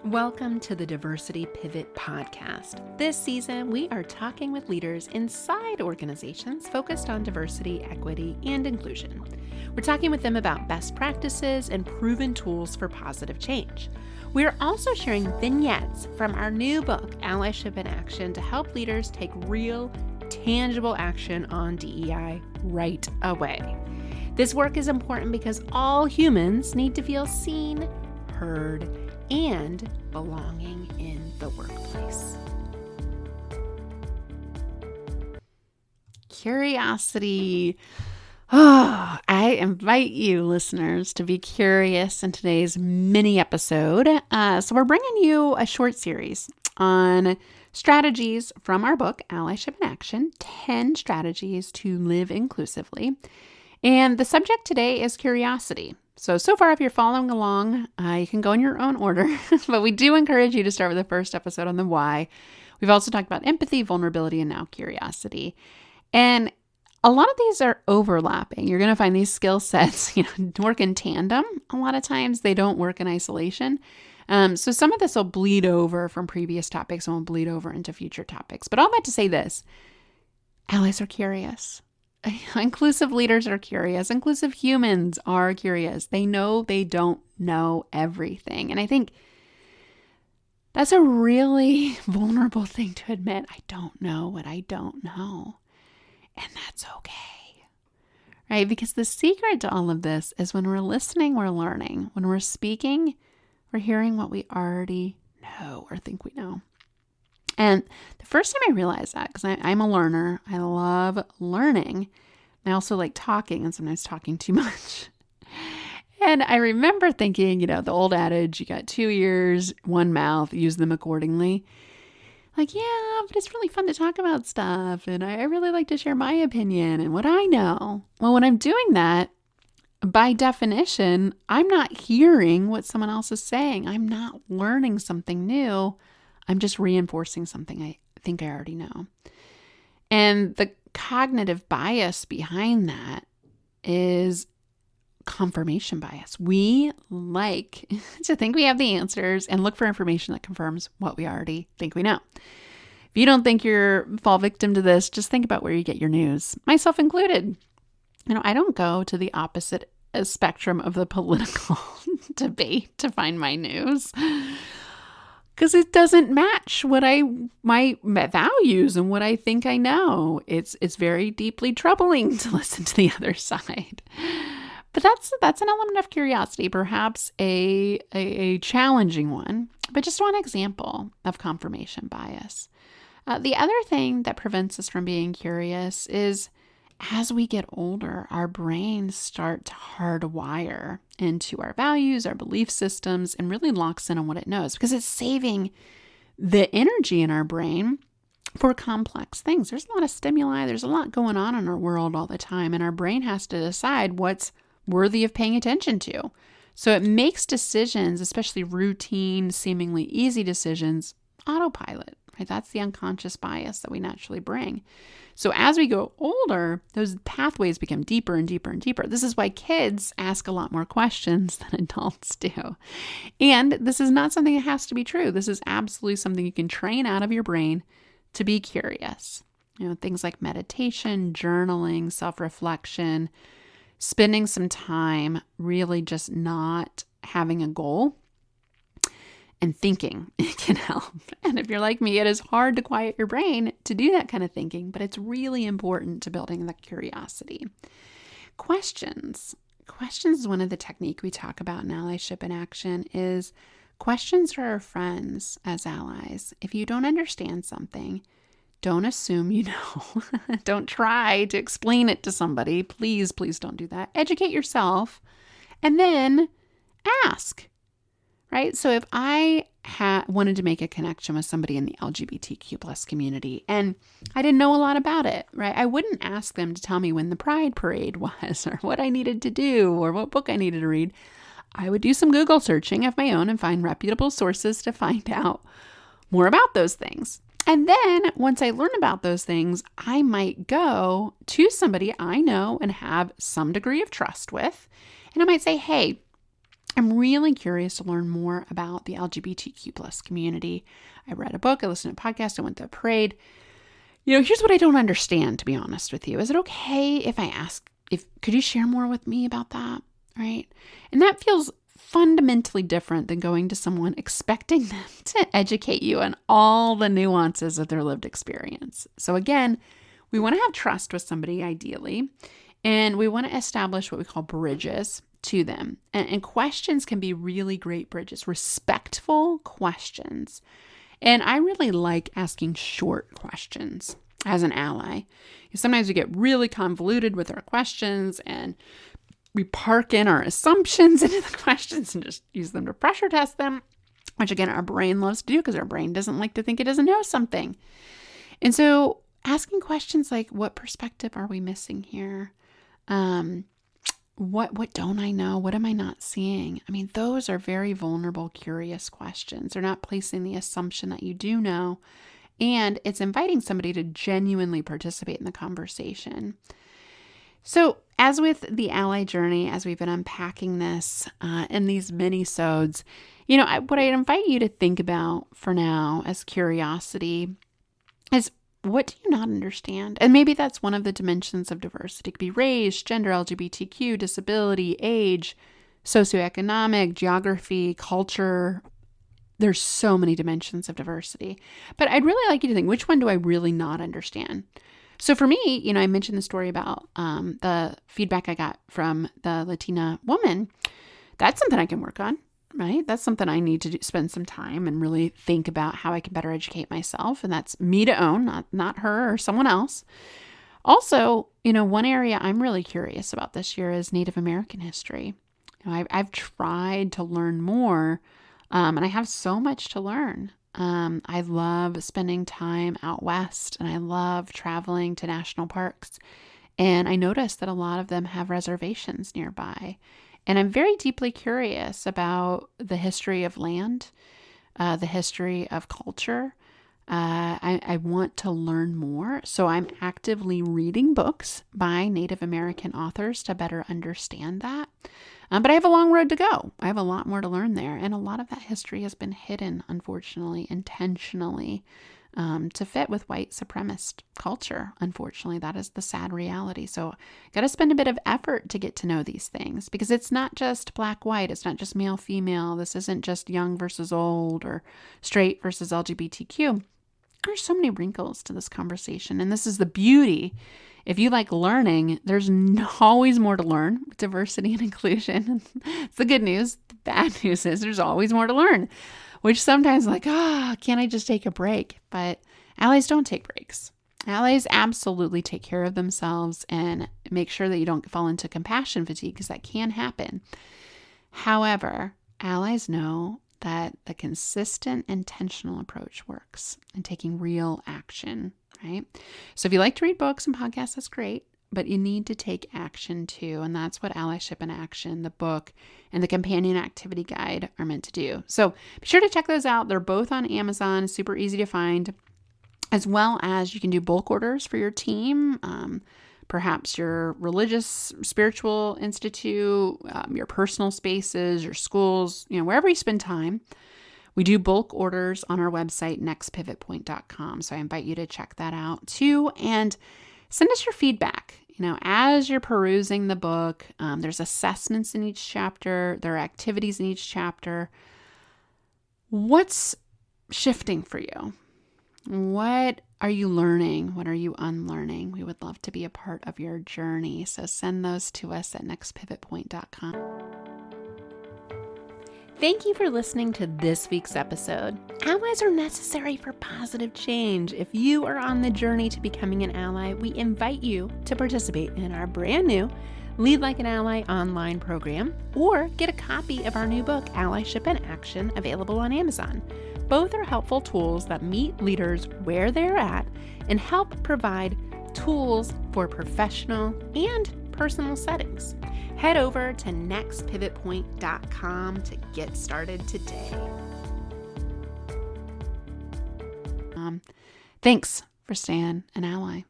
Welcome to the Diversity Pivot Podcast. This season, we are talking with leaders inside organizations focused on diversity, equity, and inclusion. We're talking with them about best practices and proven tools for positive change. We are also sharing vignettes from our new book, Allyship in Action, to help leaders take real, tangible action on DEI right away. This work is important because all humans need to feel seen, heard, and belonging in the workplace. Curiosity. I invite you, listeners, to be curious in today's mini episode. So we're bringing you a short series on strategies from our book, Allyship in Action, 10 strategies to live inclusively. And the subject today is curiosity. So far, if you're following along, you can go in your own order, but we do encourage you to start with the first episode on the why. We've also talked about empathy, vulnerability, and now curiosity. And a lot of these are overlapping. You're going to find these skill sets, work in tandem. A lot of times they don't work in isolation. So some of this will bleed over from previous topics and will bleed over into future topics. But all that to say this, allies are curious. Inclusive leaders are curious. Inclusive humans are curious. They know they don't know everything. And I think that's a really vulnerable thing to admit. I don't know what I don't know. And that's okay. Right? Because the secret to all of this is when we're listening, we're learning. When we're speaking, we're hearing what we already know or think we know. And the first time I realized that, because I'm a learner, I love learning. I also like talking and sometimes talking too much. And I remember thinking, the old adage, you got 2 ears, 1 mouth, use them accordingly. Like, yeah, but it's really fun to talk about stuff. And I really like to share my opinion and what I know. Well, when I'm doing that, by definition, I'm not hearing what someone else is saying. I'm not learning something new. I'm just reinforcing something I think I already know. And the cognitive bias behind that is confirmation bias. We like to think we have the answers and look for information that confirms what we already think we know. If you don't think you're fall victim to this, just think about where you get your news, myself included. I don't go to the opposite spectrum of the political debate to find my news. Because it doesn't match my values and what I think I know. It's very deeply troubling to listen to the other side. But that's an element of curiosity, perhaps a challenging one, but just one example of confirmation bias. The other thing that prevents us from being curious is as we get older, our brains start to hardwire into our values, our belief systems, and really locks in on what it knows because it's saving the energy in our brain for complex things. There's a lot of stimuli. There's a lot going on in our world all the time, and our brain has to decide what's worthy of paying attention to. So it makes decisions, especially routine, seemingly easy decisions, autopilot. Right? That's the unconscious bias that we naturally bring. So as we go older, those pathways become deeper and deeper and deeper. This is why kids ask a lot more questions than adults do. And this is not something that has to be true. This is absolutely something you can train out of your brain to be curious. Things like meditation, journaling, self-reflection, spending some time really just not having a goal and thinking can help. And if you're like me, it is hard to quiet your brain to do that kind of thinking, but it's really important to building that curiosity. Questions is one of the techniques we talk about in Allyship in Action is questions are our friends as allies. If you don't understand something, don't assume you know. Don't try to explain it to somebody. Please don't do that. Educate yourself and then ask. Right? So if I wanted to make a connection with somebody in the LGBTQ plus community and I didn't know a lot about it, right? I wouldn't ask them to tell me when the Pride Parade was or what I needed to do or what book I needed to read. I would do some Google searching of my own and find reputable sources to find out more about those things. And then once I learn about those things, I might go to somebody I know and have some degree of trust with. And I might say, hey, I'm really curious to learn more about the LGBTQ plus community. I read a book, I listened to a podcast, I went to a parade. Here's what I don't understand, to be honest with you. Is it okay if I ask, could you share more with me about that? Right? And that feels fundamentally different than going to someone expecting them to educate you on all the nuances of their lived experience. So again, we want to have trust with somebody ideally, and we want to establish what we call bridges to them. And questions can be really great bridges, respectful questions. And I really like asking short questions as an ally. Sometimes we get really convoluted with our questions and we park in our assumptions into the questions and just use them to pressure test them, which again, our brain loves to do because our brain doesn't like to think it doesn't know something. And so asking questions like, what perspective are we missing here? What don't I know? What am I not seeing? I mean, those are very vulnerable, curious questions. They're not placing the assumption that you do know, and it's inviting somebody to genuinely participate in the conversation. So as with the ally journey, as we've been unpacking this in these mini-sodes, what I invite you to think about for now as curiosity is, what do you not understand? And maybe that's one of the dimensions of diversity. It could be race, gender, LGBTQ, disability, age, socioeconomic, geography, culture. There's so many dimensions of diversity. But I'd really like you to think, which one do I really not understand? So for me, I mentioned the story about the feedback I got from the Latina woman. That's something I can work on. Right? That's something I need to spend some time and really think about how I can better educate myself. And that's me to own, not her or someone else. Also, one area I'm really curious about this year is Native American history. I've tried to learn more, and I have so much to learn. I love spending time out west, and I love traveling to national parks. And I noticed that a lot of them have reservations nearby. And I'm very deeply curious about the history of land, the history of culture. I want to learn more. So I'm actively reading books by Native American authors to better understand that. But I have a long road to go. I have a lot more to learn there. And a lot of that history has been hidden, unfortunately, intentionally, to fit with white supremacist culture. Unfortunately, that is the sad reality. So got to spend a bit of effort to get to know these things, because it's not just black, white. It's not just male, female. This isn't just young versus old or straight versus LGBTQ. There's so many wrinkles to this conversation. And this is the beauty. If you like learning, there's always more to learn. Diversity and inclusion. It's the good news. The bad news is there's always more to learn. Which sometimes can't I just take a break? But allies don't take breaks. Allies absolutely take care of themselves and make sure that you don't fall into compassion fatigue, because that can happen. However, allies know that the consistent, intentional approach works and taking real action, right? So if you like to read books and podcasts, that's great. But you need to take action too. And that's what Allyship in Action, the book, and the companion activity guide are meant to do. So be sure to check those out. They're both on Amazon, super easy to find, as well as you can do bulk orders for your team, perhaps your religious, spiritual institute, your personal spaces, your schools, wherever you spend time. We do bulk orders on our website, nextpivotpoint.com. So I invite you to check that out too. And send us your feedback. As you're perusing the book, there's assessments in each chapter. There are activities in each chapter. What's shifting for you? What are you learning? What are you unlearning? We would love to be a part of your journey. So send those to us at nextpivotpoint.com. Thank you for listening to this week's episode. Allies are necessary for positive change. If you are on the journey to becoming an ally, we invite you to participate in our brand new Lead Like an Ally online program, or get a copy of our new book, Allyship in Action, available on Amazon. Both are helpful tools that meet leaders where they're at and help provide tools for professional and personal settings. Head over to nextpivotpoint.com to get started today. Thanks for staying an ally.